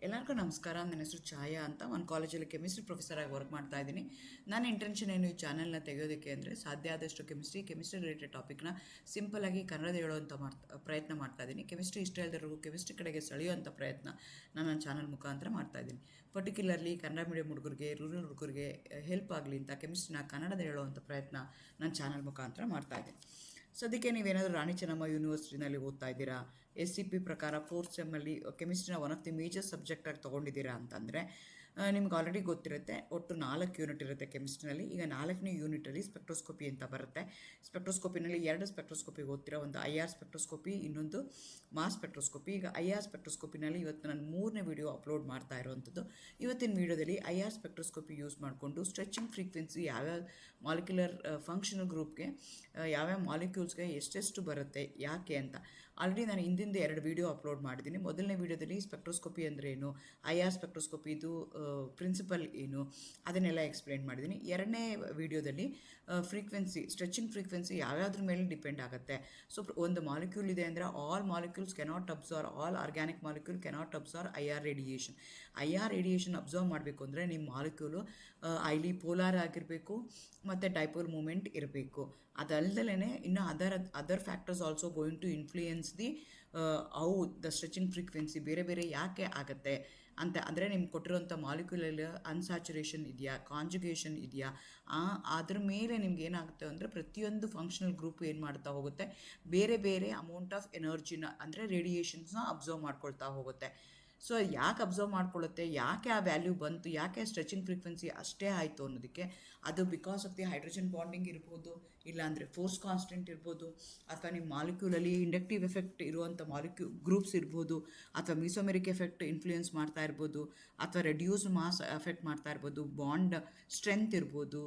ಎಲ್ಲರಿಗೂ ನಮಸ್ಕಾರ. ನನ್ನ ಹೆಸರು ಛಾಯಾ ಅಂತ. ಒಂದು ಕಾಲೇಜಲ್ಲಿ ಕೆಮಿಸ್ಟ್ರಿ ಪ್ರೊಫೆಸರ್ ಆಗಿ ವರ್ಕ್ ಮಾಡ್ತಾ ಇದ್ದೀನಿ. ನನ್ನ ಇಂಟೆನ್ಷನ್ ಏನು ಈ ಚಾನಲ್ನ ತೆಗೆಯೋದಕ್ಕೆ ಅಂದರೆ ಸಾಧ್ಯ ಆದಷ್ಟು ಕೆಮಿಸ್ಟ್ರಿ ರಿಲೇಟೆಡ್ ಟಾಪಿಕ್ನ ಸಿಂಪಲಾಗಿ ಕನ್ನಡದ ಹೇಳುವಂಥ ಪ್ರಯತ್ನ ಮಾಡ್ತಾ ಇದ್ದೀನಿ. ಕೆಮಿಸ್ಟ್ರಿ ಇಷ್ಟ ಇಲ್ಲದವರೆಗೂ ಕೆಮಿಸ್ಟ್ರಿ ಕಡೆಗೆ ಸೆಳೆಯುವಂಥ ಪ್ರಯತ್ನ ನಾನು ನನ್ನ ಚಾನಲ್ ಮುಖಾಂತರ ಮಾಡ್ತಾ ಇದ್ದೀನಿ. ಪರ್ಟಿಕ್ಯುಲರ್ಲಿ ಕನ್ನಡ ಮೀಡಿಯಂ ಹುಡುಗರಿಗೆ, ರೂರಲ್ ಹುಡುಗರಿಗೆ ಹೆಲ್ಪ್ ಆಗಲಿ ಅಂತ ಕೆಮಿಸ್ಟ್ರಿನ ಕನ್ನಡದ ಹೇಳುವಂಥ ಪ್ರಯತ್ನ ನನ್ನ ಚಾನಲ್ ಮುಖಾಂತರ ಮಾಡ್ತಾ ಇದ್ದೀನಿ. ಸದ್ಯಕ್ಕೆ ನೀವೇನಾದರೂ ರಾಣಿ ಚೆನ್ನಮ್ಮ ಯೂನಿವರ್ಸಿಟಿನಲ್ಲಿ ಓದ್ತಾ ಇದ್ದೀರಾ, SCP ಪ್ರಕಾರ 4th ಸೆಮ್ಮಲ್ಲಿ ಕೆಮಿಸ್ಟ್ರಿನ ಒನ್ ಆಫ್ ದಿ ಮೇಜರ್ ಸಬ್ಜೆಕ್ಟಾಗಿ ತೊಗೊಂಡಿದ್ದೀರಾ ಅಂತಂದರೆ ನಿಮ್ಗೆ ಆಲ್ರೆಡಿ ಗೊತ್ತಿರುತ್ತೆ. ಒಟ್ಟು 4 ಯೂನಿಟ್ ಇರುತ್ತೆ ಕೆಮಿಸ್ಟ್ರಿನಲ್ಲಿ. ಈಗ 4ನೇ ಯೂನಿಟಲ್ಲಿ ಸ್ಪೆಕ್ಟ್ರೋಸ್ಕೋಪಿ ಅಂತ ಬರುತ್ತೆ. ಸ್ಪೆಕ್ಟ್ರೋಸ್ಕೋಪಿನಲ್ಲಿ 2 ಸ್ಪೆಕ್ಟ್ರೋಸ್ಕೋಪಿ ಓದ್ತೀರಾ, ಒಂದು IR ಸ್ಪೆಕ್ಟ್ರೋಸ್ಕೋಪಿ, ಇನ್ನೊಂದು ಮಾಸ್ ಸ್ಪೆಕ್ಟ್ರೋಸ್ಕೋಪಿ. ಈಗ IR ಸ್ಪೆಕ್ಟ್ರೋಸ್ಕೋಪಿನಲ್ಲಿ ಇವತ್ತು ನಾನು 3ನೇ ವಿಡಿಯೋ ಅಪ್ಲೋಡ್ ಮಾಡ್ತಾ ಇರೋವಂಥದ್ದು. ಇವತ್ತಿನ ವಿಡಿಯೋದಲ್ಲಿ IR ಸ್ಪೆಕ್ಟ್ರೋಸ್ಕೋಪಿ ಯೂಸ್ ಮಾಡಿಕೊಂಡು ಸ್ಟ್ರೆಚಿಂಗ್ ಫ್ರೀಕ್ವೆನ್ಸಿ ಯಾವ್ಯಾವ ಮಾಲಿಕ್ಯುಲರ್ ಫಂಕ್ಷನಲ್ ಗ್ರೂಪ್ಗೆ, ಯಾವ್ಯಾವ ಮಾಲಿಕ್ಯೂಲ್ಸ್ಗೆ ಎಷ್ಟೆಷ್ಟು ಬರುತ್ತೆ, ಯಾಕೆ ಅಂತ ಆಲ್ರೆಡಿ ನಾನು ಹಿಂದಿಂದ 2 ವಿಡಿಯೋ ಅಪ್ಲೋಡ್ ಮಾಡಿದ್ದೀನಿ. ಮೊದಲನೇ ವಿಡಿಯೋದಲ್ಲಿ ಸ್ಪೆಕ್ಟ್ರೋಸ್ಕೋಪಿ ಅಂದರೆ ಏನು, IR ಸ್ಪೆಕ್ಟ್ರೋಸ್ಕೋಪಿದು ಪ್ರಿನ್ಸಿಪಲ್ ಏನು, ಅದನ್ನೆಲ್ಲ ಎಕ್ಸ್ಪ್ಲೇನ್ ಮಾಡಿದ್ದೀನಿ. 2ನೇ ವಿಡಿಯೋದಲ್ಲಿ ಸ್ಟ್ರೆಚಿಂಗ್ ಫ್ರೀಕ್ವೆನ್ಸಿ ಯಾವ್ಯಾವ್ದ್ರ ಮೇಲೆ ಡಿಪೆಂಡ್ ಆಗುತ್ತೆ. ಸೊ ಒಂದು ಮಾಲಿಕ್ಯೂಲ್ ಇದೆ ಅಂದರೆ all molecules cannot observe, all organic molecule cannot observe IR radiation. IR radiation observe ಮಾಡಬೇಕು ಅಂದರೆ ನಿಮ್ಮ ಮಾಲಿಕ್ಯೂಲು ಐಲಿ ಪೋಲಾರ್ ಆಗಿರಬೇಕು ಮತ್ತು ಡೈಪೋಲ್ ಮೂಮೆಂಟ್ ಇರಬೇಕು. ಅದಲ್ಲದೇ ಇನ್ನು other factors also going to influence the the stretching frequency ಬೇರೆ ಬೇರೆ ಯಾಕೆ ಆಗುತ್ತೆ ಅಂತ. ಅಂದರೆ ನಿಮ್ಗೆ ಕೊಟ್ಟಿರೋಂಥ ಮಾಲಿಕ್ಯುಲಲ್ಲಿ ಅನ್ಸ್ಯಾಚುರೇಷನ್ ಇದೆಯಾ, ಕಾಂಜುಗೇಷನ್ ಇದೆಯಾ, ಅದ್ರ ಮೇಲೆ ನಿಮ್ಗೆ ಏನಾಗುತ್ತೆ ಅಂದರೆ ಪ್ರತಿಯೊಂದು ಫಂಕ್ಷನಲ್ ಗ್ರೂಪ್ ಏನು ಮಾಡ್ತಾ ಹೋಗುತ್ತೆ, ಬೇರೆ ಬೇರೆ ಅಮೌಂಟ್ ಆಫ್ ಎನರ್ಜಿನ ಅಂದರೆ ರೇಡಿಯೇಷನ್ಸ್ನ ಅಬ್ಸರ್ವ್ ಮಾಡ್ಕೊಳ್ತಾ ಹೋಗುತ್ತೆ. ಸೊ ಯಾಕೆ ಅಬ್ಸರ್ವ್ ಮಾಡ್ಕೊಳ್ಳುತ್ತೆ, ಯಾಕೆ ಆ ವ್ಯಾಲ್ಯೂ ಬಂತು, ಯಾಕೆ ಸ್ಟ್ರೆಚಿಂಗ್ ಫ್ರೀಕ್ವೆನ್ಸಿ ಅಷ್ಟೇ ಆಯಿತು ಅನ್ನೋದಕ್ಕೆ ಅದು because of the hydrogen bonding ಇರ್ಬೋದು, ಇಲ್ಲಾಂದರೆ ಫೋರ್ಸ್ ಕಾನ್ಸ್ಟೆಂಟ್ ಇರ್ಬೋದು, ಅಥವಾ ನಿಮ್ಮ ಮಾಲಿಕ್ಯೂಲಲ್ಲಿ ಇಂಡಕ್ಟಿವ್ ಎಫೆಕ್ಟ್ ಇರುವಂಥ ಗ್ರೂಪ್ಸ್ ಇರ್ಬೋದು, ಅಥವಾ ಮೀಸೋಮೆರಿಕ್ ಎಫೆಕ್ಟ್ ಇನ್ಫ್ಲೂಯೆನ್ಸ್ ಮಾಡ್ತಾ ಇರ್ಬೋದು, ಅಥವಾ ರೆಡ್ಯೂಸ್ ಮಾಸ್ ಎಫೆಕ್ಟ್ ಮಾಡ್ತಾ ಇರ್ಬೋದು, ಬಾಂಡ್ ಸ್ಟ್ರೆಂತ್ ಇರ್ಬೋದು,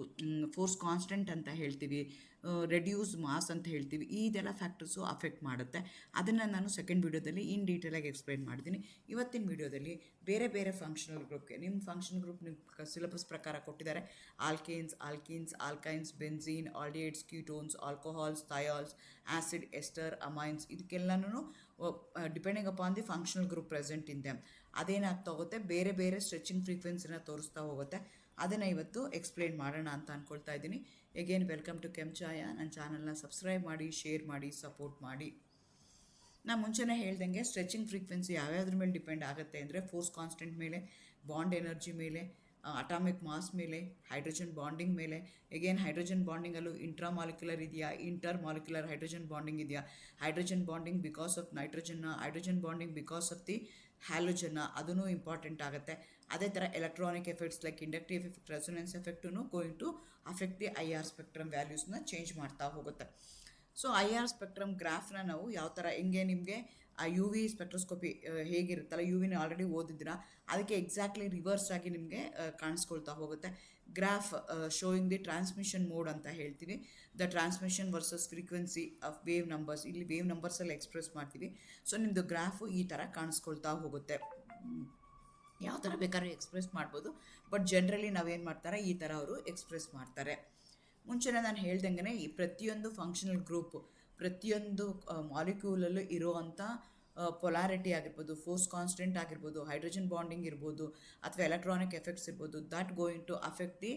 ಫೋರ್ಸ್ ಕಾನ್ಸ್ಟೆಂಟ್ ಅಂತ ಹೇಳ್ತೀವಿ, ರೆಡ್ಯೂಸ್ ಮಾಸ್ ಅಂತ ಹೇಳ್ತೀವಿ. ಇದೆಲ್ಲ ಫ್ಯಾಕ್ಟರ್ಸು ಅಫೆಕ್ಟ್ ಮಾಡುತ್ತೆ. ಅದನ್ನು ನಾನು ಸೆಕೆಂಡ್ ವಿಡಿಯೋದಲ್ಲಿ ಇನ್ ಡೀಟೇಲಾಗಿ ಎಕ್ಸ್ಪ್ಲೈನ್ ಮಾಡಿದ್ದೀನಿ. ಇವತ್ತಿನ ವಿಡಿಯೋದಲ್ಲಿ ಬೇರೆ ಬೇರೆ ಫಂಕ್ಷನಲ್ ಗ್ರೂಪ್ಗೆ, ನಿಮ್ಮ ಫಂಕ್ಷನಲ್ ಗ್ರೂಪ್ ನಿಮ್ಮ ಸಿಲೆಬಸ್ ಪ್ರಕಾರ ಕೊಟ್ಟಿದ್ದಾರೆ. Alkanes, alkynes, benzene, aldehydes, ketones, alcohols, thiols, acid, ester, amines, ಇದಕ್ಕೆಲ್ಲನೂ depending upon the functional group present in them ಅದೇನಾಗ್ತಾ ಹೋಗುತ್ತೆ, ಬೇರೆ ಬೇರೆ ಸ್ಟ್ರೆಚಿಂಗ್ ಫ್ರೀಕ್ವೆನ್ಸಿನ ತೋರಿಸ್ತಾ ಹೋಗುತ್ತೆ. ಅದನ್ನು ಇವತ್ತು ಎಕ್ಸ್ಪ್ಲೇನ್ ಮಾಡೋಣ ಅಂತ ಅಂದ್ಕೊಳ್ತಾ ಇದ್ದೀನಿ. ಎಗೇನ್ ವೆಲ್ಕಮ್ ಟು ಛಾಯಾ. ನನ್ನ ಚಾನಲ್ನ ಸಬ್ಸ್ಕ್ರೈಬ್ ಮಾಡಿ, ಶೇರ್ ಮಾಡಿ, ಸಪೋರ್ಟ್ ಮಾಡಿ. ನಾನು ಮುಂಚೆನೇ ಹೇಳ್ದಂಗೆ ಸ್ಟ್ರೆಚಿಂಗ್ ಫ್ರೀಕ್ವೆನ್ಸಿ ಯಾವ್ಯಾವ್ದ್ರ ಮೇಲೆ ಡಿಪೆಂಡ್ ಆಗುತ್ತೆ ಅಂದರೆ ಫೋರ್ಸ್ ಕಾನ್ಸ್ಟೆಂಟ್ ಮೇಲೆ, ಬಾಂಡ್ ಎನರ್ಜಿ ಮೇಲೆ, ಅಟಾಮಿಕ್ ಮಾಸ್ ಮೇಲೆ, ಹೈಡ್ರೋಜನ್ ಬಾಂಡಿಂಗ್ ಮೇಲೆ. ಎಗೇನ್ ಹೈಡ್ರೋಜನ್ ಬಾಂಡಿಂಗಲ್ಲೂ ಇಂಟ್ರಾ ಮಾಲಿಕ್ಯುಲರ್ ಇದೆಯಾ, ಇಂಟರ್ ಮಾಲಿಕ್ಯುಲರ್ ಹೈಡ್ರೋಜನ್ ಬಾಂಡಿಂಗ್ ಇದೆಯಾ, ಹೈಡ್ರೋಜನ್ ಬಾಂಡಿಂಗ್ ಬಿಕಾಸ್ ಆಫ್ ನೈಟ್ರೋಜನ್ನ, hydrogen bonding because of the ಹ್ಯಾಲೋಜನ್ನ, ಅದೂ ಇಂಪಾರ್ಟೆಂಟ್ ಆಗುತ್ತೆ. ಅದೇ ಥರ electronic effects like inductive effect, resonance ಎಫೆಕ್ಟೂ going to affect the IR spectrum ವ್ಯಾಲ್ಯೂಸ್ನ ಚೇಂಜ್ ಮಾಡ್ತಾ ಹೋಗುತ್ತೆ. ಸೊ IR ಸ್ಪೆಕ್ಟ್ರಮ್ ಗ್ರಾಫ್ನ ನಾವು ಯಾವ ಥರ, ಹೆಂಗೆ ನಿಮಗೆ UV ಸ್ಪೆಕ್ಟ್ರೋಸ್ಕೋಪಿ ಹೇಗಿರುತ್ತಲ್ಲ, UVನ ಆಲ್ರೆಡಿ ಓದಿದ್ದೀರಾ, ಅದಕ್ಕೆ ಎಕ್ಸಾಕ್ಟ್ಲಿ ರಿವರ್ಸ್ ಆಗಿ ನಿಮಗೆ ಕಾಣಿಸ್ಕೊಳ್ತಾ ಹೋಗುತ್ತೆ. Graph showing the transmission mode ಅಂತ ಹೇಳ್ತೀವಿ. The transmission versus frequency of wave numbers, ಇಲ್ಲಿ ವೇವ್ ನಂಬರ್ಸಲ್ಲಿ ಎಕ್ಸ್ಪ್ರೆಸ್ ಮಾಡ್ತೀವಿ. ಸೊ ನಿಮ್ಮದು ಗ್ರಾಫು ಈ ಥರ ಕಾಣಿಸ್ಕೊಳ್ತಾ ಹೋಗುತ್ತೆ. ಯಾವ ಥರ ಬೇಕಾದ್ರೂ ಎಕ್ಸ್ಪ್ರೆಸ್ ಮಾಡ್ಬೋದು, ಬಟ್ ಜನರಲಿ ನಾವೇನು ಮಾಡ್ತಾರೆ, ಈ ಥರ ಅವರು ಎಕ್ಸ್ಪ್ರೆಸ್ ಮಾಡ್ತಾರೆ. ಮುಂಚೆನೇ ನಾನು ಹೇಳ್ದಂಗೆ ಈ ಪ್ರತಿಯೊಂದು ಫಂಕ್ಷನಲ್ ಗ್ರೂಪ್, ಪ್ರತಿಯೊಂದು ಮಾಲಿಕ್ಯೂಲಲ್ಲೂ ಇರುವಂಥ ಪೊಲಾರಿಟಿ ಆಗಿರ್ಬೋದು, ಫೋರ್ಸ್ ಕಾನ್ಸ್ಟೆಂಟ್ ಆಗಿರ್ಬೋದು, ಹೈಡ್ರೋಜನ್ ಬಾಂಡಿಂಗ್ ಇರ್ಬೋದು, ಅಥವಾ ಎಲೆಕ್ಟ್ರಾನಿಕ್ ಎಫೆಕ್ಟ್ಸ್ ಇರ್ಬೋದು, that going to affect the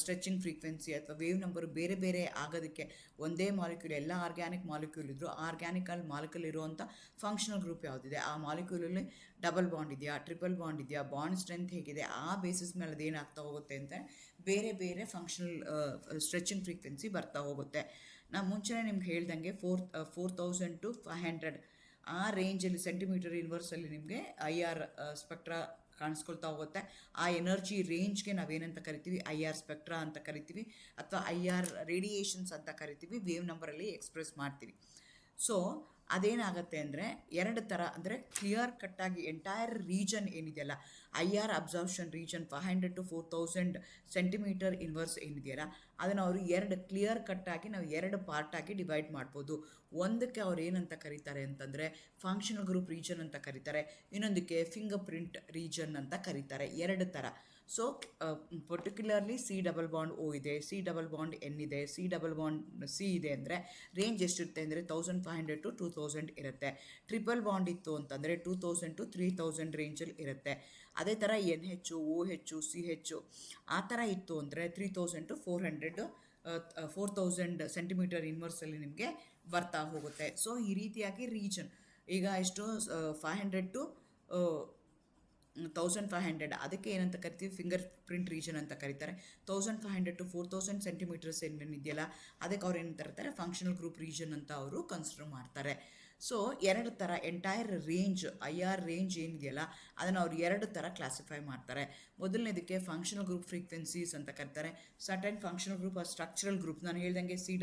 stretching frequency ಅಥವಾ ವೇವ್ ನಂಬರ್ ಬೇರೆ ಬೇರೆ ಆಗೋದಕ್ಕೆ. ಒಂದೇ ಮಾಲಿಕ್ಯೂಲ್, ಎಲ್ಲ ಆರ್ಗ್ಯಾನಿಕ್ ಮಾಲಿಕ್ಯೂಲ್ ಇದ್ದರೂ ಮಾಲಿಕ್ಯೂಲ್ ಇರುವಂಥ ಫಂಕ್ಷನಲ್ ಗ್ರೂಪ್ ಯಾವುದಿದೆ, ಆ ಮಾಲಿಕ್ಯೂಲಲ್ಲಿ ಡಬಲ್ ಬಾಂಡ್ ಇದೆಯಾ, ಟ್ರಿಪಲ್ ಬಾಂಡ್ ಇದೆಯಾ, ಬಾಂಡ್ ಸ್ಟ್ರೆಂತ್ ಹೇಗಿದೆ, ಆ ಬೇಸಿಸ್ ಮೇಲೆ ಅದೇನಾಗ್ತಾ ಹೋಗುತ್ತೆ ಅಂತ ಬೇರೆ ಬೇರೆ ಫಂಕ್ಷನಲ್ ಸ್ಟ್ರೆಚಿಂಗ್ ಫ್ರೀಕ್ವೆನ್ಸಿ ಬರ್ತಾ ಹೋಗುತ್ತೆ. ನಾನು ಮುಂಚೆನೇ ನಿಮ್ಗೆ ಹೇಳ್ದಂಗೆ 4000 to 500 ಆ ರೇಂಜಲ್ಲಿ ಸೆಂಟಿಮೀಟರ್ ಇನ್ವರ್ಸಲ್ಲಿ ನಿಮಗೆ IR ಸ್ಪೆಕ್ಟ್ರಾ ಕಾಣಿಸ್ಕೊಳ್ತಾ ಹೋಗುತ್ತೆ. ಆ ಎನರ್ಜಿ ರೇಂಜ್ಗೆ ನಾವೇನಂತ ಕರಿತೀವಿ, IR ಸ್ಪೆಕ್ಟ್ರಾ ಅಂತ ಕರಿತೀವಿ, ಅಥವಾ IR ರೇಡಿಯೇಷನ್ಸ್ ಅಂತ ಕರಿತೀವಿ. ವೇವ್ ನಂಬರಲ್ಲಿ ಎಕ್ಸ್ಪ್ರೆಸ್ ಮಾಡ್ತೀವಿ. ಸೊ ಅದೇನಾಗುತ್ತೆ ಅಂದರೆ 2 ಥರ, ಅಂದರೆ ಕ್ಲಿಯರ್ ಕಟ್ಟಾಗಿ ಎಂಟೈರ್ ರೀಜನ್ ಏನಿದೆಯಲ್ಲ, IR absorption region 500 to 4000 centimetre inverse ಏನಿದೆಯಲ್ಲ, ಅದನ್ನು ಅವರು ಕ್ಲಿಯರ್ ಕಟ್ಟಾಗಿ ನಾವು 2 ಪಾರ್ಟಾಗಿ ಡಿವೈಡ್ ಮಾಡ್ಬೋದು. ಒಂದಕ್ಕೆ ಅವ್ರು ಏನಂತ ಕರೀತಾರೆ ಅಂತಂದರೆ ಫಂಕ್ಷನಲ್ ಗ್ರೂಪ್ ರೀಜನ್ ಅಂತ ಕರೀತಾರೆ, ಇನ್ನೊಂದಕ್ಕೆ ಫಿಂಗರ್ ಪ್ರಿಂಟ್ ರೀಜನ್ ಅಂತ ಕರೀತಾರೆ. 2 ಥರ. ಸೊ ಪರ್ಟಿಕ್ಯುಲರ್ಲಿ C++ O ಇದೆ, C++ N ಇದೆ, C++ ಇದೆ ಅಂದರೆ ರೇಂಜ್ ಎಷ್ಟಿರುತ್ತೆ ಅಂದರೆ 1500 to 2000 ಇರುತ್ತೆ. ಟ್ರಿಪಲ್ ಬಾಂಡ್ ಇತ್ತು ಅಂತಂದರೆ 2000 to 3000 ರೇಂಜಲ್ಲಿ ಇರುತ್ತೆ. ಅದೇ ಥರ NH, OH, CH ಆ ಥರ ಇತ್ತು ಅಂದರೆ 3000 to 4000 ಸೆಂಟಿಮೀಟರ್ ಇನ್ವರ್ಸಲ್ಲಿ ನಿಮಗೆ ಬರ್ತಾ ಹೋಗುತ್ತೆ. ಸೊ ಈ ರೀತಿಯಾಗಿ ರೀಜನ್ ಈಗ ಎಷ್ಟು 500 to 1500 ಅದಕ್ಕೆ ಏನಂತ ಕರಿತೀವಿ, ಫಿಂಗರ್ ಪ್ರಿಂಟ್ ರೀಜನ್ ಅಂತ ಕರೀತಾರೆ. 1500 to 4000 ಸೆಂಟಿಮೀಟರ್ಸ್ ಏನಿದೆಯಲ್ಲ ಅದಕ್ಕೆ ಅವ್ರು ಏನು ತರ್ತಾರೆ, ಫಂಕ್ಷನಲ್ ಗ್ರೂಪ್ ರೀಜನ್ ಅಂತ ಅವರು ಕನ್ಸಿಡರ್ ಮಾಡ್ತಾರೆ. ಸೊ ಎರಡು ಥರ ಎಂಟೈರ್ ರೇಂಜ್ IR ರೇಂಜ್ ಏನಿದೆಯಲ್ಲ ಅದನ್ನು ಅವ್ರು ಎರಡು ಥರ ಕ್ಲಾಸಿಫೈ ಮಾಡ್ತಾರೆ. ಮೊದಲನೇದಕ್ಕೆ ಫಂಕ್ಷನಲ್ ಗ್ರೂಪ್ ಫ್ರೀಕ್ವೆನ್ಸೀಸ್ ಅಂತ ಕರೀತಾರೆ. Certain functional group structural group ನಾನು ಹೇಳ್ದಂಗೆ C++C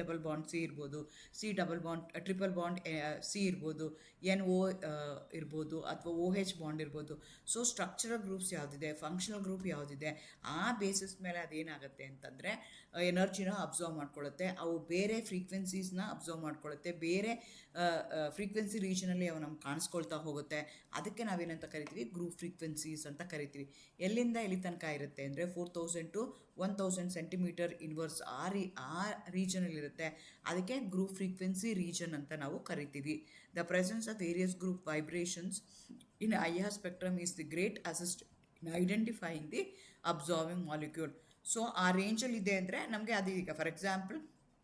ಇರ್ಬೋದು, C++C ಇರ್ಬೋದು, NO ಇರ್ಬೋದು ಅಥವಾ OH ಬಾಂಡ್ ಇರ್ಬೋದು. ಸೊ ಸ್ಟ್ರಕ್ಚರಲ್ ಗ್ರೂಪ್ಸ್ ಯಾವುದಿದೆ, ಫಂಕ್ಷನಲ್ ಗ್ರೂಪ್ ಯಾವುದಿದೆ, ಆ ಬೇಸಿಸ್ ಮೇಲೆ ಅದೇನಾಗುತ್ತೆ ಅಂತಂದರೆ ಎನರ್ಜಿನ ಅಬ್ಸರ್ವ್ ಮಾಡ್ಕೊಳ್ಳುತ್ತೆ. ಅವು ಬೇರೆ ಫ್ರೀಕ್ವೆನ್ಸೀಸ್ನ ಅಬ್ಸರ್ವ್ ಮಾಡ್ಕೊಳ್ಳುತ್ತೆ, ಬೇರೆ ಫ್ರೀಕ್ವೆನ್ಸಿ ರೀಜನಲ್ಲಿ ಅವು ನಮ್ಗೆ ಕಾಣಿಸ್ಕೊಳ್ತಾ ಹೋಗುತ್ತೆ. ಅದಕ್ಕೆ ನಾವೇನಂತ ಕರಿತೀವಿ, ಗ್ರೂಪ್ ಫ್ರೀಕ್ವೆನ್ಸೀಸ್ ಅಂತ ಕರಿತೀವಿ. ಎಲ್ಲಿಂದ ಎಲ್ಲಿ ತನಕ ಇರುತ್ತೆ ಅಂದರೆ 4000 to 1000 ಸೆಂಟಿಮೀಟರ್ ಇನ್ವರ್ಸ್ ಆ ರೀಜನಲ್ಲಿರುತ್ತೆ. ಅದಕ್ಕೆ ಗ್ರೂಪ್ ಫ್ರೀಕ್ವೆನ್ಸಿ ರೀಜನ್ ಅಂತ ನಾವು ಕರಿತೀವಿ. The presence of various group vibrations in IR spectrum is the great assist in identifying the absorbing molecule. So ಆ ರೇಂಜಲ್ಲಿ ಇದೆ ಅಂದರೆ ನಮಗೆ ಅದು ಈಗ ಫಾರ್ ಎಕ್ಸಾಂಪಲ್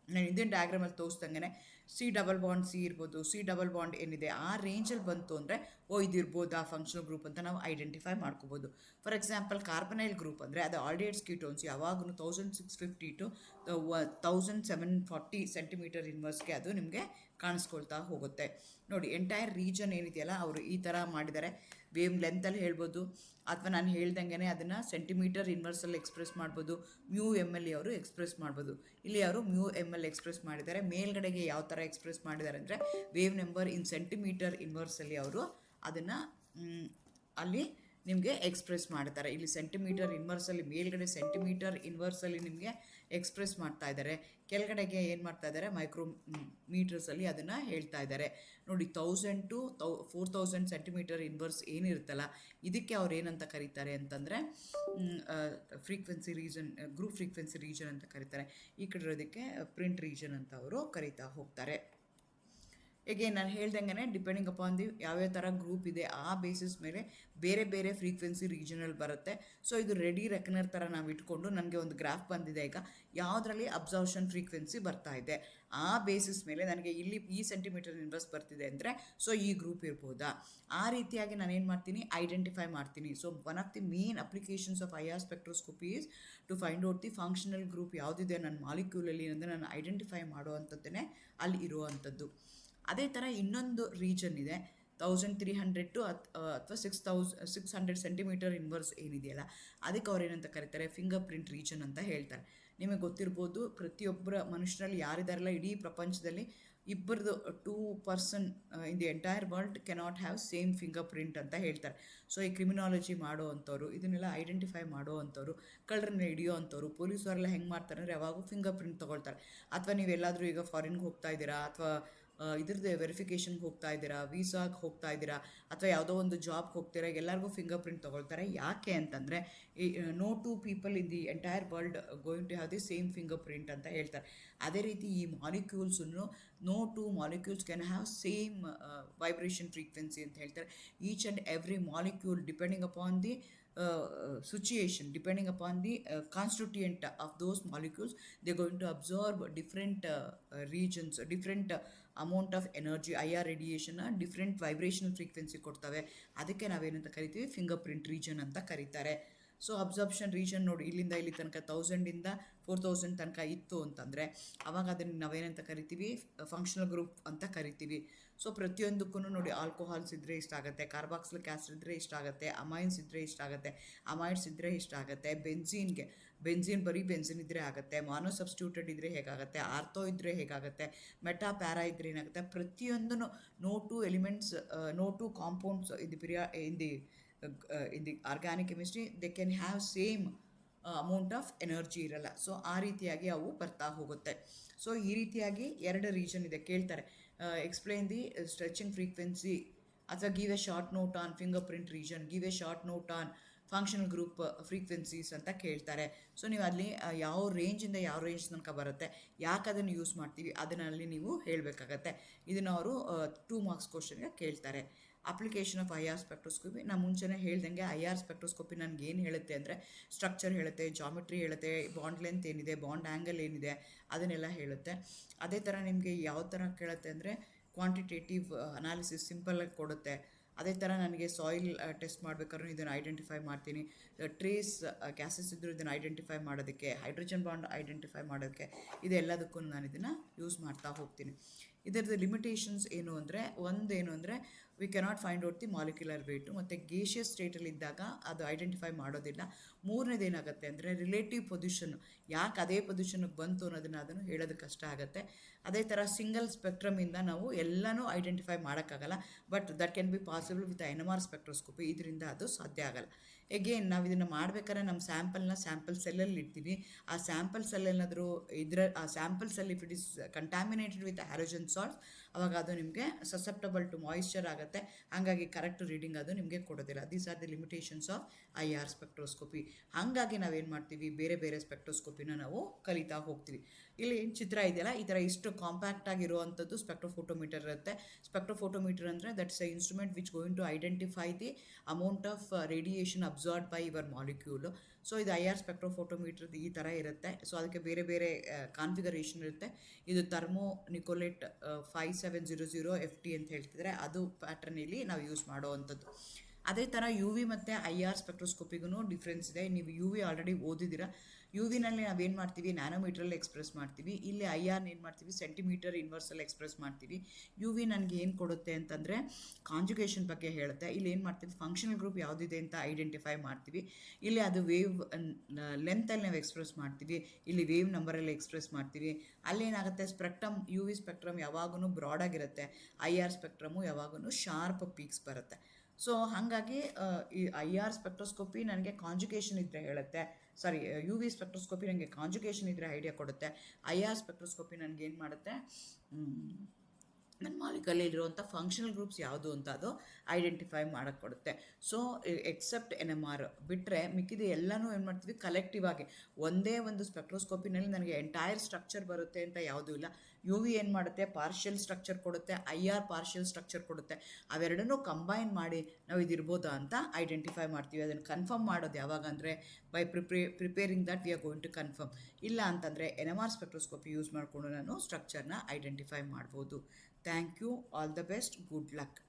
ನಾನು ಹಿಂದಿನ ಡಯಾಗ್ರಾಮಲ್ಲಿ ತೋರಿಸ್ದಂಗೆ C++C ಇರ್ಬೋದು, C++N ಇದೆ, ಆ ರೇಂಜಲ್ಲಿ ಬಂತು ಅಂದರೆ ಇದಿರ್ಬೋದು ಆ ಫಂಕ್ಷನಲ್ ಗ್ರೂಪ್ ಅಂತ ನಾವು ಐಡೆಂಟಿಫೈ ಮಾಡ್ಕೋಬೋದು. ಫಾರ್ ಎಕ್ಸಾಂಪಲ್ ಕಾರ್ಬನೈಲ್ ಗ್ರೂಪ್ ಅಂದರೆ ಅದು ಆಲ್ಡಿಹೈಡ್ಸ್ ಕೀಟೋನ್ಸ್ ಯಾವಾಗೂ 1650 to 1740 ಸೆಂಟಿಮೀಟರ್ ಇನ್ವರ್ಸ್ಗೆ ಅದು ನಿಮಗೆ ಕಾಣಿಸ್ಕೊಳ್ತಾ ಹೋಗುತ್ತೆ. ನೋಡಿ ಎಂಟೈರ್ ರೀಜನ್ ಏನಿದೆಯಲ್ಲ ಅವರು ಈ ಥರ ಮಾಡಿದ್ದಾರೆ. ವೇವ್ ಲೆಂತಲ್ಲಿ ಹೇಳ್ಬೋದು ಅಥವಾ ನಾನು ಹೇಳ್ದಂಗೆ ಅದನ್ನು ಸೆಂಟಿಮೀಟರ್ ಇನ್ವರ್ಸಲ್ಲಿ ಎಕ್ಸ್ಪ್ರೆಸ್ ಮಾಡ್ಬೋದು. μml ಅವರು ಎಕ್ಸ್ಪ್ರೆಸ್ ಮಾಡ್ಬೋದು. ಇಲ್ಲಿ ಅವರು μml ಎಕ್ಸ್ಪ್ರೆಸ್ ಮಾಡಿದ್ದಾರೆ. ಮೇಲ್ಗಡೆಗೆ ಯಾವ ಥರ ಎಕ್ಸ್ಪ್ರೆಸ್ ಮಾಡಿದ್ದಾರೆ ಅಂದರೆ ವೇವ್ ನಂಬರ್ ಇನ್ ಸೆಂಟಿಮೀಟರ್ ಇನ್ವರ್ಸಲ್ಲಿ ಅವರು ಅದನ್ನು ಅಲ್ಲಿ ನಿಮಗೆ ಎಕ್ಸ್ಪ್ರೆಸ್ ಮಾಡ್ತಾರೆ. ಇಲ್ಲಿ ಸೆಂಟಿಮೀಟರ್ ಇನ್ವರ್ಸಲ್ಲಿ ಮೇಲ್ಗಡೆ ಸೆಂಟಿಮೀಟರ್ ಇನ್ವರ್ಸಲ್ಲಿ ನಿಮಗೆ ಎಕ್ಸ್ಪ್ರೆಸ್ ಮಾಡ್ತಾ ಇದ್ದಾರೆ, ಕೆಳಗಡೆಗೆ ಏನು ಮಾಡ್ತಾ ಇದ್ದಾರೆ ಮೈಕ್ರೋಮೀಟರ್ಸಲ್ಲಿ ಅದನ್ನು ಹೇಳ್ತಾ ಇದ್ದಾರೆ. ನೋಡಿ 1000 to 4000 ಸೆಂಟಿಮೀಟರ್ ಇನ್ವರ್ಸ್ ಏನಿರುತ್ತಲ್ಲ ಇದಕ್ಕೆ ಅವ್ರು ಏನಂತ ಕರೀತಾರೆ ಅಂತಂದರೆ frequency region, group frequency region ಅಂತ ಕರೀತಾರೆ. ಈ ಕಡೆ ಇರೋದಕ್ಕೆ ಪ್ರಿಂಟ್ ರೀಜನ್ ಅಂತ ಅವರು ಕರೀತಾ ಹೋಗ್ತಾರೆ. ಹೇಗೆ ನಾನು ಹೇಳ್ದಂಗೆ ಡಿಪೆಂಡಿಂಗ್ ಅಪಾನ್ ದಿ ಯಾವ್ಯಾವ ಥರ ಗ್ರೂಪ್ ಇದೆ ಆ ಬೇಸಿಸ್ ಮೇಲೆ ಬೇರೆ ಬೇರೆ ಫ್ರೀಕ್ವೆನ್ಸಿ ರೀಜನಲ್ಲಿ ಬರುತ್ತೆ. ಸೊ ಇದು ರೆಡಿ ರೆಕನರ್ ಥರ ನಾವು ಇಟ್ಕೊಂಡು ನನಗೆ ಒಂದು ಗ್ರಾಫ್ ಬಂದಿದೆ. ಈಗ ಯಾವುದರಲ್ಲಿ ಅಬ್ಸರ್ಪ್ಷನ್ ಫ್ರೀಕ್ವೆನ್ಸಿ ಬರ್ತಾ ಇದೆ ಆ ಬೇಸಿಸ್ ಮೇಲೆ ನನಗೆ ಇಲ್ಲಿ ಈ ಸೆಂಟಿಮೀಟರ್ ಇನ್ವರ್ಸ್ ಬರ್ತಿದೆ ಅಂದರೆ ಸೊ ಈ ಗ್ರೂಪ್ ಇರ್ಬೋದಾ, ಆ ರೀತಿಯಾಗಿ ನಾನೇನು ಮಾಡ್ತೀನಿ, ಐಡೆಂಟಿಫೈ ಮಾಡ್ತೀನಿ. So one of the main applications of IR spectroscopy is to find out the functional group ಯಾವುದಿದೆ ನನ್ನ ಮಾಲಿಕ್ಯೂಲಲ್ಲಿ ಅಂದರೆ ನಾನು ಐಡೆಂಟಿಫೈ ಮಾಡೋ ಅಂಥದ್ದೇ ಅಲ್ಲಿ ಇರುವಂಥದ್ದು. ಅದೇ ಥರ ಇನ್ನೊಂದು ರೀಜನ್ ಇದೆ 1300 to ಅಥವಾ 600 ಸೆಂಟಿಮೀಟರ್ ಇನ್ವರ್ಸ್ ಏನಿದೆಯಲ್ಲ ಅದಕ್ಕೆ ಅವ್ರು ಏನಂತ ಕರೀತಾರೆ, ಫಿಂಗರ್ ಪ್ರಿಂಟ್ ರೀಜನ್ ಅಂತ ಹೇಳ್ತಾರೆ. ನಿಮಗೆ ಗೊತ್ತಿರ್ಬೋದು ಪ್ರತಿಯೊಬ್ಬರ ಮನುಷ್ಯರಲ್ಲಿ ಯಾರಿದಾರಲ್ಲ ಇಡೀ ಪ್ರಪಂಚದಲ್ಲಿ ಇಬ್ಬರದು 2% ಇನ್ the entire world cannot have same finger print ಅಂತ ಹೇಳ್ತಾರೆ. ಸೊ ಈ ಕ್ರಿಮಿನಾಲಜಿ ಮಾಡೋ ಅಂಥವ್ರು, ಇದನ್ನೆಲ್ಲ ಐಡೆಂಟಿಫೈ ಮಾಡೋ ಅಂಥವ್ರು, ಕಳ್ಳರನ್ನ ಹಿಡಿಯೋ ಅಂಥವ್ರು, ಪೊಲೀಸವರೆಲ್ಲ ಹೆಂಗೆ ಮಾಡ್ತಾರೆ ಅಂದರೆ ಯಾವಾಗೂ ಫಿಂಗರ್ ಪ್ರಿಂಟ್ ತೊಗೊಳ್ತಾರೆ. ಅಥವಾ ನೀವೆಲ್ಲಾದರೂ ಈಗ ಫಾರಿನ್ಗೆ ಹೋಗ್ತಾ ಇದ್ದೀರಾ ಅಥವಾ ಇದ್ರದ್ದು ವೆರಿಫಿಕೇಷನ್ಗೆ ಹೋಗ್ತಾ ಇದ್ದೀರಾ, ವೀಸಾಗೆ ಹೋಗ್ತಾ ಇದ್ದೀರಾ ಅಥವಾ ಯಾವುದೋ ಒಂದು ಜಾಬ್ಗೆ ಹೋಗ್ತೀರಾ, ಎಲ್ಲರಿಗೂ ಫಿಂಗರ್ ಪ್ರಿಂಟ್ ತೊಗೊಳ್ತಾರೆ. ಯಾಕೆ ಅಂತಂದರೆ no two people in the entire world going to have the same finger print ಅಂತ ಹೇಳ್ತಾರೆ. ಅದೇ ರೀತಿ ಈ ಮಾಲಿಕ್ಯೂಲ್ಸನ್ನು no two molecules can have same vibration frequency ಅಂತ ಹೇಳ್ತಾರೆ. Each and every molecule depending upon the situation, depending upon the constituent of those molecules, they're going to absorb different regions, different amount of energy, IR radiation, different vibrational frequency ಕೊಡ್ತವೆ. ಅದಕ್ಕೆ ನಾವೇನಂತ ಕರಿತೀವಿ, finger print region ಅಂತ ಕರೀತಾರೆ. So absorption region ನೋಡಿ ಇಲ್ಲಿಂದ ಇಲ್ಲಿ ತನಕ 1000ಇಂದ 4000 ತನಕ ಇತ್ತು ಅಂತಂದರೆ ಅವಾಗ ಅದನ್ನು ನಾವೇನಂತ ಕರಿತೀವಿ, ಫಂಕ್ಷನಲ್ ಗ್ರೂಪ್ ಅಂತ ಕರಿತೀವಿ. ಸೊ ಪ್ರತಿಯೊಂದಕ್ಕೂ ನೋಡಿ ಆಲ್ಕೋಹಾಲ್ಸ್ ಇದ್ದರೆ ಇಷ್ಟಾಗುತ್ತೆ, ಕಾರ್ಬಾಕ್ಸಿಲಿಕ್ ಆ್ಯಸಿಡ್ ಇದ್ದರೆ ಇಷ್ಟಾಗುತ್ತೆ, ಅಮೈನ್ಸ್ ಇದ್ದರೆ ಇಷ್ಟಾಗುತ್ತೆ, ಅಮೈಡ್ಸ್ ಇದ್ದರೆ ಇಷ್ಟಾಗುತ್ತೆ, ಬೆನ್ಝೀನ್ ಬರೀ ಬೆನ್ಝಿನ್ ಇದ್ದರೆ ಆಗುತ್ತೆ, ಮಾನೋ ಸಬ್ಸ್ಟಿಟ್ಯೂಟೆಡ್ ಇದ್ದರೆ ಹೇಗಾಗುತ್ತೆ, ಆರ್ಥೋ ಇದ್ದರೆ ಹೇಗಾಗುತ್ತೆ, ಮೆಟಾ ಪ್ಯಾರಾ ಇದ್ದರೆ ಏನಾಗುತ್ತೆ. ಪ್ರತಿಯೊಂದೂ no two elements, no two compounds in the organic chemistry they can have same amount of energy ಇರಲ್ಲ. ಸೊ ಆ ರೀತಿಯಾಗಿ ಅವು ಬರ್ತಾ ಹೋಗುತ್ತೆ. ಸೊ ಈ ರೀತಿಯಾಗಿ ಎರಡು ರೀಜನ್ ಇದೆ. ಕೇಳ್ತಾರೆ ಎಕ್ಸ್ಪ್ಲೈನ್ ದಿ ಸ್ಟ್ರೆಚಿಂಗ್ ಫ್ರೀಕ್ವೆನ್ಸಿ ಅಥವಾ give A short note on finger print region, give A short note on functional group frequencies ಅಂತ ಕೇಳ್ತಾರೆ. ಸೊ ನೀವು ಅಲ್ಲಿ ಯಾವ ರೇಂಜಿಂದ ಯಾವ ರೇಂಜ್ ತನಕ ಬರುತ್ತೆ, ಯಾಕೆ ಅದನ್ನು ಯೂಸ್ ಮಾಡ್ತೀವಿ ಅದನ್ನಲ್ಲಿ ನೀವು ಹೇಳಬೇಕಾಗತ್ತೆ. ಇದನ್ನು ಅವರು 2 ಮಾರ್ಕ್ಸ್ ಕ್ವಶನ್ಗೆ ಕೇಳ್ತಾರೆ. Application of I R spectroscopy, ನಾನು ಮುಂಚೆನೇ ಹೇಳ್ದಂಗೆ ಐ ಆರ್ ಸ್ಪೆಕ್ಟ್ರೋಸ್ಕೋಪಿ ನನಗೆ ಏನು ಹೇಳುತ್ತೆ ಅಂದರೆ ಸ್ಟ್ರಕ್ಚರ್ ಹೇಳುತ್ತೆ, ಜಾಮೆಟ್ರಿ ಹೇಳುತ್ತೆ, ಬಾಂಡ್ ಲೆಂತ್ ಏನಿದೆ, ಬಾಂಡ್ ಆ್ಯಂಗಲ್ ಏನಿದೆ ಅದನ್ನೆಲ್ಲ ಹೇಳುತ್ತೆ. ಅದೇ ಥರ ನಿಮಗೆ ಯಾವ ಥರ ಕೇಳುತ್ತೆ ಅಂದರೆ ಕ್ವಾಂಟಿಟೇಟಿವ್ ಅನಾಲಿಸಿಸ್ ಸಿಂಪಲ್ಲಾಗಿ ಕೊಡುತ್ತೆ. ಅದೇ ಥರ ನನಗೆ ಸಾಯಿಲ್ ಟೆಸ್ಟ್ ಮಾಡಬೇಕಾದ್ರೂ ಇದನ್ನು ಐಡೆಂಟಿಫೈ ಮಾಡ್ತೀನಿ. ಟ್ರೇಸ್ ಗ್ಯಾಸಸ್ ಇದ್ದರೂ ಇದನ್ನು ಐಡೆಂಟಿಫೈ ಮಾಡೋದಕ್ಕೆ, ಹೈಡ್ರೋಜನ್ ಬಾಂಡ್ ಐಡೆಂಟಿಫೈ ಮಾಡೋದಕ್ಕೆ, ಇದೆಲ್ಲದಕ್ಕೂ ನಾನು ಇದನ್ನು ಯೂಸ್ ಮಾಡ್ತಾ ಹೋಗ್ತೀನಿ. ಇದರದ್ದು ಲಿಮಿಟೇಷನ್ಸ್ ಏನು ಅಂದರೆ, ಒಂದೇನು ಅಂದರೆ we cannot find out the molecular weight, ಮತ್ತು ಗೇಷಿಯಸ್ ಸ್ಟೇಟಲ್ಲಿದ್ದಾಗ ಅದು ಐಡೆಂಟಿಫೈ ಮಾಡೋದಿಲ್ಲ. ಮೂರನೇದು ಏನಾಗುತ್ತೆ ಅಂದರೆ ರಿಲೇಟಿವ್ ಪೊಸಿಷನ್, ಯಾಕೆ ಅದೇ ಪೊಸಿಷನ್ಗೆ ಬಂತು ಅದನ್ನು ಹೇಳೋದಕ್ಕೆ ಕಷ್ಟ ಆಗುತ್ತೆ. ಅದೇ ಥರ ಸಿಂಗಲ್ ಸ್ಪೆಕ್ಟ್ರಮಿಂದ ನಾವು ಎಲ್ಲನೂ ಐಡೆಂಟಿಫೈ ಮಾಡೋಕ್ಕಾಗಲ್ಲ, but that can be possible with NMR spectroscopy. ಇದರಿಂದ ಅದು ಸಾಧ್ಯ ಆಗಲ್ಲ. ಎಗೇನ್ ನಾವು ಇದನ್ನು ಮಾಡ್ಬೇಕಾದ್ರೆ ನಮ್ಮ ಸ್ಯಾಂಪಲ್ ಸೆಲ್ಲಲ್ಲಿ ಇಡ್ತೀವಿ. ಆ ಸ್ಯಾಂಪಲ್ ಸೆಲ್ ಏನಾದರೂ ಆ sample cell if it is contaminated with halogen salts, ಅವಾಗ ಅದು ನಿಮಗೆ ಸಸೆಪ್ಟಬಲ್ ಟು ಮಾಯಿಶ್ಚರ್ ಆಗುತ್ತೆ, ಹಾಗಾಗಿ ಕರೆಕ್ಟ್ ರೀಡಿಂಗ್ ಅದು ನಿಮಗೆ ಕೊಡೋದಿಲ್ಲ. These are the limitations of IR spectroscopy. ಹಾಗಾಗಿ ನಾವೇನು ಮಾಡ್ತೀವಿ, ಬೇರೆ ಬೇರೆ ಸ್ಪೆಕ್ಟ್ರೋಸ್ಕೋಪಿನ ನಾವು ಕಲಿತಾ ಹೋಗ್ತೀವಿ. ಇಲ್ಲಿ ಚಿತ್ರ ಇದೆಯಲ್ಲ, ಈ ಥರ ಇಷ್ಟು ಕಾಂಪ್ಯಾಕ್ಟ್ ಆಗಿರುವಂಥದ್ದು ಸ್ಪೆಕ್ಟ್ರೋಫೋಟೋಮೀಟರ್ ಇರುತ್ತೆ. ಸ್ಪೆಕ್ಟ್ರೋಫೋಟೋಮೀಟರ್ ಅಂದರೆ that's a instrument which going to identify the amount of radiation absorb by your molecule. So ಇದು IR ಸ್ಪೆಕ್ಟ್ರೋಫೋಟೋಮೀಟರ್ ಈ ಥರ ಇರುತ್ತೆ. ಸೊ ಅದಕ್ಕೆ ಬೇರೆ ಬೇರೆ ಕಾನ್ಫಿಗರೇಷನ್ ಇರುತ್ತೆ. ಇದು ಥರ್ಮೋ ನಿಕೋಲೆಟ್ 5700 FT ಅಂತ ಹೇಳ್ತಿದ್ರೆ ಅದು ಪ್ಯಾಟ್ರನಲ್ಲಿ ನಾವು ಯೂಸ್ ಮಾಡೋವಂಥದ್ದು. ಅದೇ ಥರ UV ಮತ್ತು IR ಸ್ಪೆಕ್ಟ್ರೋಸ್ಕೋಪಿಗೂ ಡಿಫ್ರೆನ್ಸ್ ಇದೆ. ನೀವು UV ಆಲ್ರೆಡಿ ಓದಿದ್ದೀರಾ. UVನಲ್ಲಿ ನಾವೇನು ಮಾಡ್ತೀವಿ, ನ್ಯಾನೋಮೀಟ್ರಲ್ಲಿ ಎಕ್ಸ್ಪ್ರೆಸ್ ಮಾಡ್ತೀವಿ. ಇಲ್ಲಿ IR ಏನು ಮಾಡ್ತೀವಿ, ಸೆಂಟಿಮೀಟರ್ ಇನ್ವರ್ಸಲ್ಲಿ ಎಕ್ಸ್ಪ್ರೆಸ್ ಮಾಡ್ತೀವಿ. UV ನನಗೆ ಏನು ಕೊಡುತ್ತೆ ಅಂತಂದರೆ ಕಾಂಜುಗೇಷನ್ ಬಗ್ಗೆ ಹೇಳುತ್ತೆ. ಇಲ್ಲಿ ಏನು ಮಾಡ್ತೀವಿ, ಫಂಕ್ಷನಲ್ ಗ್ರೂಪ್ ಯಾವುದಿದೆ ಅಂತ ಐಡೆಂಟಿಫೈ ಮಾಡ್ತೀವಿ. ಇಲ್ಲಿ ಅದು ವೇವ್ ಲೆಂತಲ್ಲಿ ನಾವು ಎಕ್ಸ್ಪ್ರೆಸ್ ಮಾಡ್ತೀವಿ, ಇಲ್ಲಿ ವೇವ್ ನಂಬರಲ್ಲಿ ಎಕ್ಸ್ಪ್ರೆಸ್ ಮಾಡ್ತೀವಿ. ಅಲ್ಲೇನಾಗುತ್ತೆ, UV ಸ್ಪೆಕ್ಟ್ರಮ್ ಯಾವಾಗೂ ಬ್ರಾಡಾಗಿರುತ್ತೆ, IR ಸ್ಪೆಕ್ಟ್ರಮು ಯಾವಾಗೂ ಶಾರ್ಪ್ ಪೀಕ್ಸ್ ಬರುತ್ತೆ. ಸೊ ಹಾಗಾಗಿ ಈ IR ಸ್ಪೆಕ್ಟ್ರೋಸ್ಕೋಪಿ ನನಗೆ ಕಾಂಜುಗೇಷನ್ ಇದ್ದರೆ ಹೇಳುತ್ತೆ, UV ಸ್ಪೆಕ್ಟ್ರೋಸ್ಕೋಪಿ ನನಗೆ ಕಾಂಜುಗೇಷನ್ ಇದ್ದರೆ ಐಡಿಯಾ ಕೊಡುತ್ತೆ. IR ಸ್ಪೆಕ್ಟ್ರೋಸ್ಕೋಪಿ ನನಗೆ ಏನು ಮಾಡುತ್ತೆ, ನನ್ನ ಮಾಲಿಕ್ಯೂಲಲ್ಲಿ ಇರುವಂಥ ಫಂಕ್ಷನಲ್ ಗ್ರೂಪ್ಸ್ ಯಾವುದು ಅಂತ ಅದು ಐಡೆಂಟಿಫೈ ಮಾಡೋಕ್ಕೆ ಕೊಡುತ್ತೆ. ಸೊ ಎಕ್ಸೆಪ್ಟ್ NMR ಬಿಟ್ಟರೆ ಮಿಕ್ಕಿದ ಎಲ್ಲನೂ ಏನು ಮಾಡ್ತೀವಿ, ಕಲೆಕ್ಟಿವ್ ಆಗಿ ಒಂದೇ ಒಂದು ಸ್ಪೆಕ್ಟ್ರೋಸ್ಕೋಪಿನಲ್ಲಿ ನನಗೆ ಎಂಟೈರ್ ಸ್ಟ್ರಕ್ಚರ್ ಬರುತ್ತೆ ಅಂತ ಯಾವುದೂ ಇಲ್ಲ. UV ಏನು ಮಾಡುತ್ತೆ, ಪಾರ್ಷಿಯಲ್ ಸ್ಟ್ರಕ್ಚರ್ ಕೊಡುತ್ತೆ, IR ಪಾರ್ಷಿಯಲ್ ಸ್ಟ್ರಕ್ಚರ್ ಕೊಡುತ್ತೆ. ಅವೆರಡನ್ನೂ ಕಂಬೈನ್ ಮಾಡಿ ನಾವು ಇದಿರ್ಬೋದಾ ಅಂತ ಐಡೆಂಟಿಫೈ ಮಾಡ್ತೀವಿ. ಅದನ್ನು ಕನ್ಫರ್ಮ್ ಮಾಡೋದು ಯಾವಾಗ ಅಂದರೆ by preparing that we are going to confirm. ಇಲ್ಲ ಅಂತಂದರೆ NMR ಸ್ಪೆಕ್ಟ್ರೋಸ್ಕೋಪಿ ಯೂಸ್ ಮಾಡಿಕೊಂಡು ನಾನು ಸ್ಟ್ರಕ್ಚರ್ನ ಐಡೆಂಟಿಫೈ ಮಾಡ್ಬೋದು. Thank you, all the best, good luck.